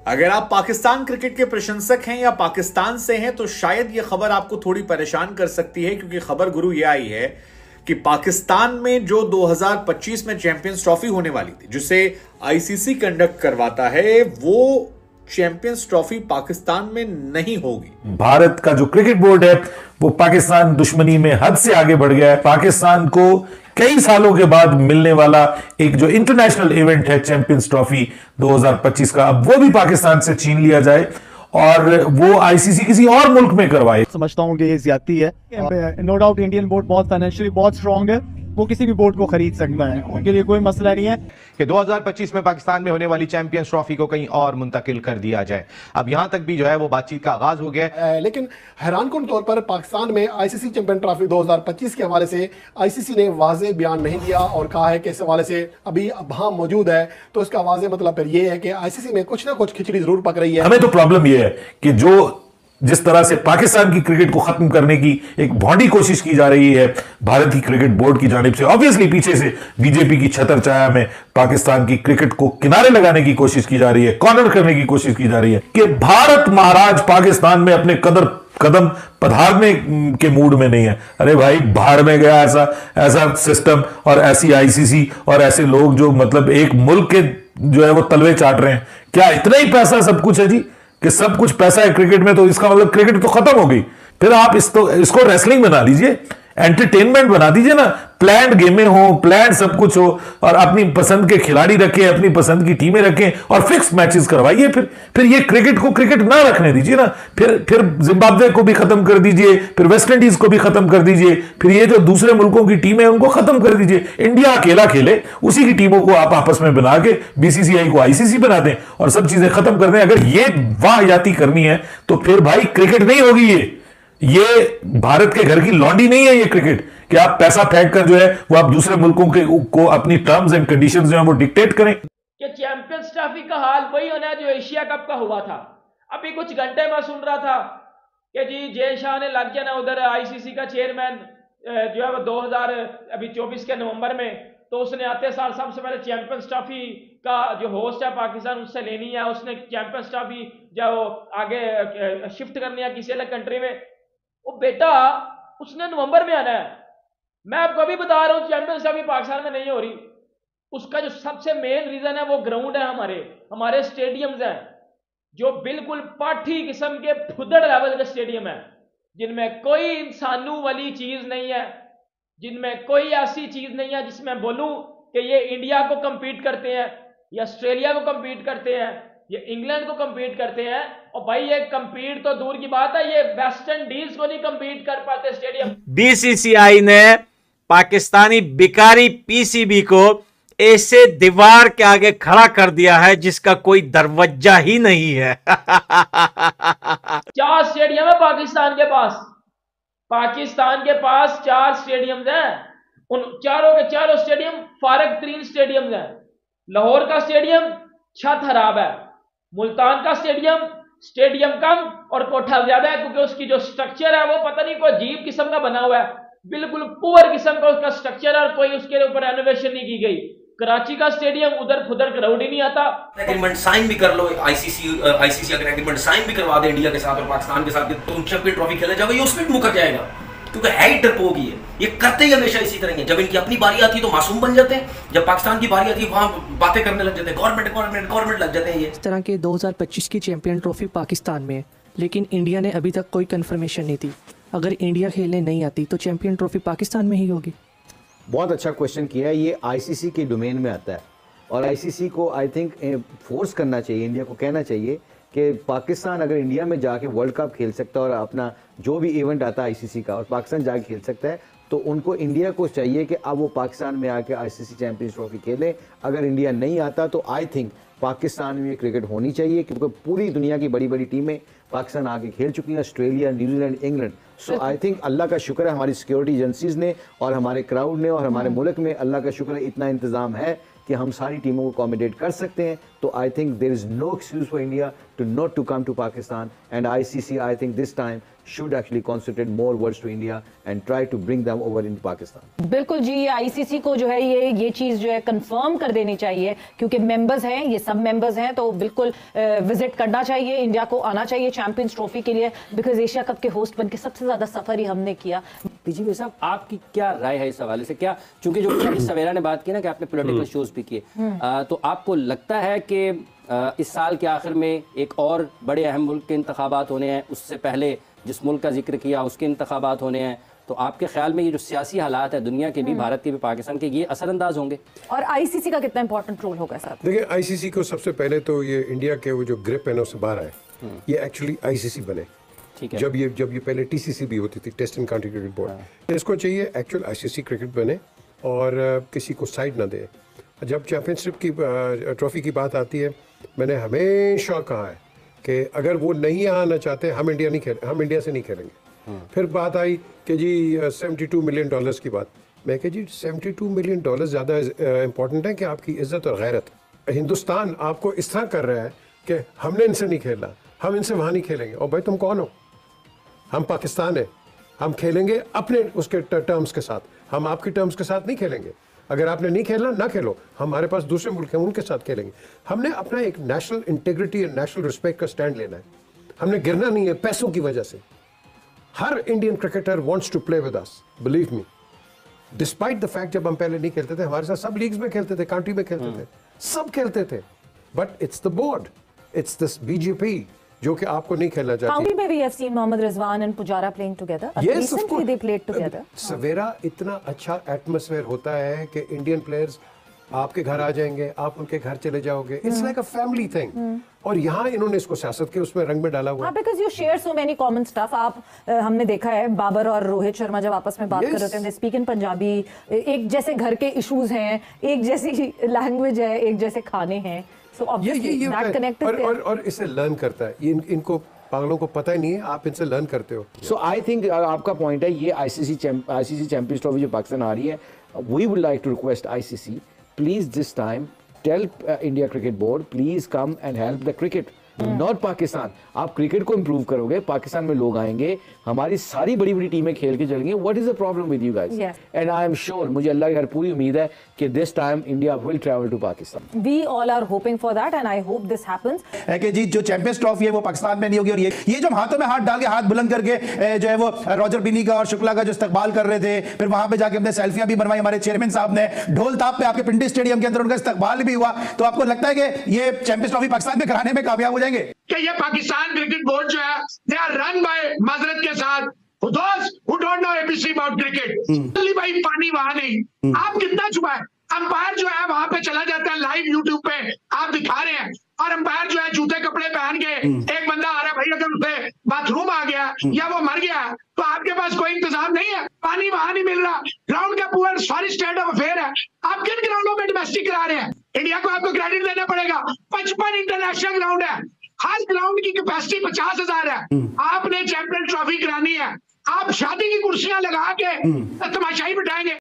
अगर आप पाकिस्तान क्रिकेट के प्रशंसक हैं या पाकिस्तान से हैं तो शायद यह खबर आपको थोड़ी परेशान कर सकती है, क्योंकि खबर गुरु यह आई है कि पाकिस्तान में जो 2025 में चैंपियंस ट्रॉफी होने वाली थी, जिसे आईसीसी कंडक्ट करवाता है, वो चैंपियंस ट्रॉफी पाकिस्तान में नहीं होगी। भारत का जो क्रिकेट बोर्ड है वो पाकिस्तान दुश्मनी में हद से आगे बढ़ गया है। पाकिस्तान को कई सालों के बाद मिलने वाला एक जो इंटरनेशनल इवेंट है चैंपियंस ट्रॉफी 2025 का, अब वो भी पाकिस्तान से छीन लिया जाए और वो आईसीसी किसी और मुल्क में करवाए। समझता हूँ कि ये ज्यादती है। नो डाउट इंडियन बोर्ड बहुत फाइनेंशियली बहुत स्ट्रांग है, वो किसी भी बोर्ड को खरीद सकता है, उनके लिए कोई मसला नहीं है कि 2025 में पाकिस्तान में होने वाली चैंपियंस ट्रॉफी को कहीं और मुंतकिल कर दिया जाए। अब यहां तक भी जो है वो बातचीत का आगाज हो गया। लेकिन हैरानकुन तौर पर पाकिस्तान में आईसीसी चैंपियन ट्रॉफी 2025 के हवाले से आईसीसी ने वाज़ेह बयान नहीं दिया और कहा है कि इस हवाले से अभी अबहम मौजूद है। तो इसका वाज़ेह मतलब फिर ये है कि आईसीसी में कुछ ना कुछ खिचड़ी जरूर पक रही है। हमें तो प्रॉब्लम यह है कि जिस तरह से पाकिस्तान की क्रिकेट को खत्म करने की एक भौंडी कोशिश की जा रही है भारत की क्रिकेट बोर्ड की जानिब से, ऑब्वियसली पीछे से बीजेपी की छतर छाया में पाकिस्तान की क्रिकेट को किनारे लगाने की कोशिश की जा रही है, कॉर्नर करने की कोशिश की जा रही है कि भारत महाराज पाकिस्तान में अपने कदम पधारने के मूड में नहीं है। अरे भाई, भाड़ में गया ऐसा सिस्टम और ऐसी आईसीसी और ऐसे लोग जो मतलब एक मुल्क के जो है वो तलवे चाट रहे हैं। क्या इतना ही पैसा सब कुछ है जी कि सब कुछ पैसा है क्रिकेट में, तो इसका मतलब क्रिकेट तो खत्म हो गई। फिर आप इसको रेसलिंग बना लीजिए, एंटरटेनमेंट बना दीजिए ना, प्लान्ड गेमें हो, प्लान्ड सब कुछ हो और अपनी पसंद के खिलाड़ी रखें, अपनी पसंद की टीमें रखें और फिक्स मैचेस करवाइए। फिर ये क्रिकेट को क्रिकेट ना रखने दीजिए ना। फिर जिम्बाब्वे को भी खत्म कर दीजिए, फिर वेस्ट इंडीज को भी खत्म कर दीजिए, फिर ये जो दूसरे मुल्कों की टीमें हैं उनको खत्म कर दीजिए। इंडिया अकेला खेले, उसी की टीमों को आप आपस में बना के बीसीसीआई को आईसीसी बना दें और सब चीजें खत्म कर दें। अगर ये वाहयाती करनी है तो फिर भाई क्रिकेट नहीं होगी। ये भारत के घर की लॉन्डी नहीं है ये क्रिकेट कि आप पैसा फेंक कर जो है वो आप दूसरे मुल्कों के को अपनी टर्म्स एंड कंडीशंस जो है वो डिक्टेट करें। कि चैंपियंस ट्रॉफी का हाल वही होना है जो एशिया कप का हुआ था। अभी कुछ घंटे में सुन रहा था कि जी जय शाह ने लग जाना उधर आईसीसी का चेयरमैन जो है वो 2024 के नवंबर में, तो उसने आते साल सबसे पहले चैंपियंस ट्रॉफी का जो होस्ट है पाकिस्तान उससे लेनी है, उसने चैंपियंस ट्रॉफी जो आगे शिफ्ट करनी है किसी अलग कंट्री में। वो बेटा उसने नवंबर में आना है। मैं आपको अभी बता रहा हूँ चैंपियंस ट्रॉफी पाकिस्तान में नहीं हो रही। उसका जो सबसे मेन रीजन है वो ग्राउंड है, हमारे स्टेडियम्स हैं जो बिल्कुल पाठी किस्म के फुदड़ लेवल के स्टेडियम है, जिनमें कोई इंसानू वाली चीज नहीं है, जिनमें कोई ऐसी चीज नहीं है जिसमें बोलूं कि ये इंडिया को कंपीट करते हैं या ऑस्ट्रेलिया को कंपीट करते हैं, ये इंग्लैंड को कंपीट करते हैं। और भाई ये कंपीट तो दूर की बात है, ये वेस्ट इंडीज को नहीं कंपीट कर पाते स्टेडियम। बीसीसीआई ने पाकिस्तानी बिकारी पीसीबी को ऐसे दीवार के आगे खड़ा कर दिया है जिसका कोई दरवाजा ही नहीं है। 4 स्टेडियम है पाकिस्तान के पास। पाकिस्तान के पास 4 स्टेडियम्स हैं। उन चारों के चारों स्टेडियम फारग तरीन स्टेडियम्स हैं। लाहौर का स्टेडियम छत खराब है, मुल्तान का स्टेडियम कम और कोठा ज्यादा है, क्योंकि उसकी जो स्ट्रक्चर है वो पता नहीं कोई अजीब किस्म का बना हुआ है, बिल्कुल पुअर किस्म का उसका स्ट्रक्चर है और कोई उसके ऊपर रेनोवेशन नहीं की गई। कराची का स्टेडियम उधर खुदर क्राउड ही नहीं आता। एग्रीमेंट साइन भी कर लो, आईसीसी अगर एग्रीमेंट साइन भी करवा दे इंडिया के साथ और पाकिस्तान के साथ, तो चैंपियन ट्रॉफी खेला जाएगा, ये उसमें भी मुकर जाएगा, क्योंकि है ही डरपोक ही है। ये करते ही हमेशा इसी तरह है। जब इनकी अपनी बारी आती है तो मासूम बन जाते हैं, जब पाकिस्तान की बारी आती है वहां बातें करने लग जाते हैं, गवर्नमेंट लग जाते हैं। ये इस तरह के 2025 की चैंपियन ट्रॉफी पाकिस्तान में, लेकिन इंडिया ने अभी तक कोई कंफर्मेशन नहीं दी। अगर इंडिया खेलने नहीं आती तो चैंपियन ट्रॉफी पाकिस्तान में ही होगी। बहुत अच्छा क्वेश्चन किया है। ये आईसीसी के डोमेन में आता है और आईसीसी को आई थिंक फोर्स करना चाहिए, इंडिया को कहना चाहिए कि पाकिस्तान अगर इंडिया में जाके वर्ल्ड कप खेल सकता है और अपना जो भी इवेंट आता है आईसीसी का और पाकिस्तान जाके खेल सकता है, तो उनको इंडिया को चाहिए कि अब वो पाकिस्तान में आके आईसीसी चैंपियंस ट्रॉफी खेले। अगर इंडिया नहीं आता तो आई थिंक पाकिस्तान में क्रिकेट होनी चाहिए, क्योंकि पूरी दुनिया की बड़ी बड़ी टीमें पाकिस्तान आगे खेल चुकी हैं, Australia, New Zealand, England. So I think Allah का शुक्र है हमारी सिक्योरिटी एजेंसीज ने और हमारे क्राउड ने और हमारे मुल्क में अल्लाह का शुक्र है इतना इंतजाम है कि हम सारी टीमों को अकोमोडेट कर सकते हैं। तो I think there is no excuse for India to not to come to Pakistan and ICC I think this time should actually concentrate more words to India and try to bring them over into Pakistan. बिल्कुल जी, ये ICC को जो है ये चीज जो है confirm कर देनी चाहिए, क्योंकि मेंबर्स हैं, ये सब मेंबर्स हैं, तो बिल्कुल विजिट करना चाहिए, इंडिया को आना चाहिए चैंपियंस ट्रॉफी के लिए, बिकॉज एशिया कप के होस्ट बनके सबसे ज्यादा सफर ही हमने किया। टीजी साहब, आपकी क्या राय है इस हवाले से? क्या, चूंकि जो सवेरा ने बात की ना कि आपने पॉलिटिकल शोज भी किए, तो आपको लगता है कि इस साल के आखिर में एक और बड़े अहम मुल्क के इंतखाबात होने हैं, उससे पहले जिस मुल्क का जिक्र किया उसके इंतखाबात होने हैं, तो आपके ख्याल में ये जो सियासी हालात है दुनिया के भी, भारत के भी, पाकिस्तान के, ये असरअंदाज होंगे? और आईसीसी का कितना इंपॉर्टेंट रोल होगा साहब? देखिए, आईसीसी को सबसे पहले तो ये इंडिया के वो जो ग्रिप है ना उससे बाहर आए, ये एक्चुअली आईसीसी बने। ठीक है। जब ये पहले टीसीसी भी होती थी, test and county cricket board, इसको चाहिए एक्चुअल आईसीसी क्रिकेट बने और किसी को साइड ना दे। जब चैंपियनशिप की ट्रॉफी की बात आती है, मैंने हमेशा कहा है कि अगर वो नहीं आना चाहते, हम इंडिया से नहीं खेलेंगे। फिर बात आई कि जी $72 मिलियन की बात, मैं कह जी $72 मिलियन ज़्यादा इंपॉर्टेंट है कि आपकी इज्जत और गैरत? हिंदुस्तान आपको इस तरह कर रहा है कि हमने इनसे नहीं खेलना, हम इनसे वहाँ नहीं खेलेंगे। और भाई तुम कौन हो? हम पाकिस्तान है, हम खेलेंगे अपने उसके टर्म्स के साथ, हम आपके टर्म्स के साथ नहीं खेलेंगे। अगर आपने नहीं खेलना ना खेलो, हमारे पास दूसरे मुल्क हैं, उनके साथ खेलेंगे। हमने अपना एक नेशनल इंटीग्रिटी और नेशनल रिस्पेक्ट का स्टैंड लेना है, हमने गिरना नहीं है पैसों की वजह से। हर Indian cricketer wants to play with us, believe me, despite the fact जब हम पहले नहीं खेलते थे, हमारे साथ सब लीग्स में खेलते थे, काउंटी में खेलते थे, सब खेलते थे, but it's the board, it's this BJP जो कि आपको नहीं खेलना चाहती। काउंटी में भी we have seen Mohammad Rizwan and Pujara playing together. Yes, of course. They played together. सवेरा इतना अच्छा एटमॉस्फेयर होता है कि इंडियन प्लेयर्स आपके घर आ जाएंगे, आप उनके घर चले जाओगे, it's like a family thing. और यहाँ इन्होंने इसको सियासत के उसमें रंग में डाला हुआ है। Because you share so many common stuff. आप हमने देखा है बाबर और रोहित शर्मा जब आपस में बात कर रहे थे, दे स्पीक इन पंजाबी, एक जैसे घर के इश्यूज हैं, एक जैसी लैंग्वेज है, एक जैसे खाने हैं, सो ऑब्वियसली दैट कनेक्ट और इसे लर्न करता है, ये इनको पागलों को पता ही नहीं है, आप इनसे लर्न करते हो। सो आई थिंक आपका पॉइंट है, ये आईसीसी चैंपियंस ट्रॉफी जो पाकिस्तान आ रही है, we would like to request ICC, please this time tell India Cricket Board, please come and help the cricket, not Pakistan. आप क्रिकेट को इंप्रूव करोगे, पाकिस्तान में लोग आएंगे, हमारी सारी बड़ी बड़ी टीमें खेल के चलेंगे। What is the problem with you guys? And I am sure, मुझे अल्लाह की हर पूरी उम्मीद है कि this time India will travel to Pakistan. We all are hoping for that and I hope this happens. है कि जी जो चैंपियंस ट्रॉफी है वो पाकिस्तान में नहीं होगी, और ये जो हाथों में हाथ डाल के, हाथ बुलंद करके जो है वो रॉजर बिनी का और शुक्ला का जो इस्तकबाल कर रहे थे, फिर वहां पे जाके हमने सेल्फियां भी बनवाई, हमारे चेयरमैन साहब ने ढोल ताप पे आपके पिंडी स्टेडियम के अंदर उनका इस्तकबाल भी हुआ। तो आपको लगता है कि ये चैंपियंस ट्रॉफी पाकिस्तान में कराने में कामयाब हो जाएंगे? कि ये पाकिस्तान क्रिकेट बोर्ड जो है, दे आर रन बाय माजरत के साथ those who don't know ABC about cricket। भाई पानी वहां नहीं, आप कितना छुपाए? अंपायर जो है वहां पे चला जाता है लाइव यूट्यूब पे, आप दिखा रहे हैं, और अंपायर जो है जूते कपड़े पहन के, एक बंदा आ रहा है, भाई अगर उसे बाथरूम आ गया या वो मर गया तो आपके पास कोई इंतजाम नहीं है, पानी वहां नहीं मिल रहा, ग्राउंड का पूरा सॉरी स्टेट ऑफ अफेयर है। आप किन ग्राउंडों में डोमेस्टिक करा रहे हैं? इंडिया को आपको क्रेडिट देना पड़ेगा, 55 इंटरनेशनल ग्राउंड है, हर ग्राउंड की कैपेसिटी 50,000 है। आपने चैंपियन ट्रॉफी करानी है, आप शादी की कुर्सियां लगा के तमाशाई बिठाएंगे।